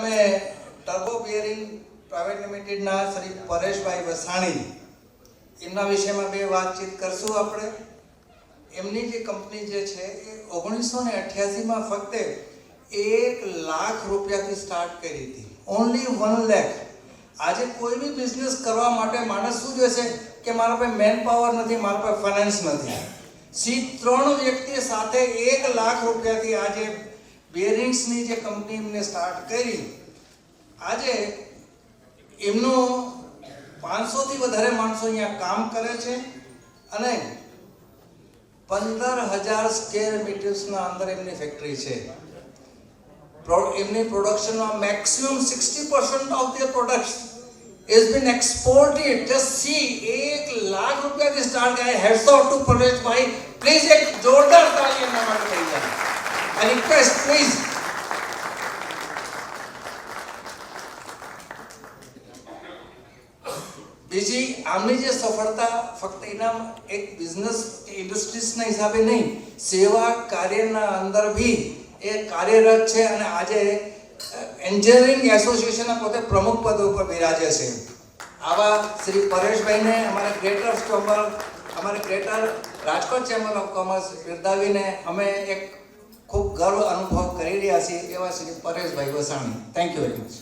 અમે turbo બિયરિંગ private લિમિટેડના શ્રી પરેશભાઈ વસાણી એમના વિષયમાં બે વાતચીત કરશું આપણે. એમની જે કંપની જે છે એ 1988માં ફક્ત 1 લાખ રૂપિયાથી સ્ટાર્ટ કરી હતી. ઓનલી 1 લાખ. આજે કોઈ બી બિઝનેસ કરવા માટે માણસ શું જોશે કે મારા પાસે મેન પાવર નથી, મારા પાસે ફાઇનાન્સ નથી. ત્રણ વ્યક્તિ સાથે 1 લાખ રૂપિયાથી આજે બેરિંગ્સની જે કંપની એમને સ્ટાર્ટ કરી. આજે એમનો 500 થી વધારે માણસો અહીંયા કામ કરે છે અને 15,000 સ્ક્વેર મીટર્સના અંદર એમની ફેક્ટરી છે. એમની પ્રોડક્શનમાં maximum 60% of the products has been exported. Just see, 1 lakh રૂપિયાથી સ્ટાર્ટ કર્યા. Hats to Pareshbhai. Please એક જોરદાર તાળી એમના માટે થઈ જાય. I request, please. બીજી આમની જે સફળતા ફક્ત એના એક બિઝનેસ કે ઇન્ડસ્ટ્રીઝના હિસાબે નહીં, સેવા કાર્યના અંદર બી એ કાર્યરત છે અને આજે એન્જિનિયરિંગ એસોસિએશનના પોતે પ્રમુખ પદ ઉપર બિરાજે છે. આવા શ્રી પરેશભાઈને અમારા ગ્રેટર ચેમ્બર, અમારા greater Rajkot chamber of commerce બિરદાવીને અમે એક ખૂબ ગર્વ અનુભવ કરી રહ્યા છીએ એવા Shri Pareshbhai Vasani. Thank you very much.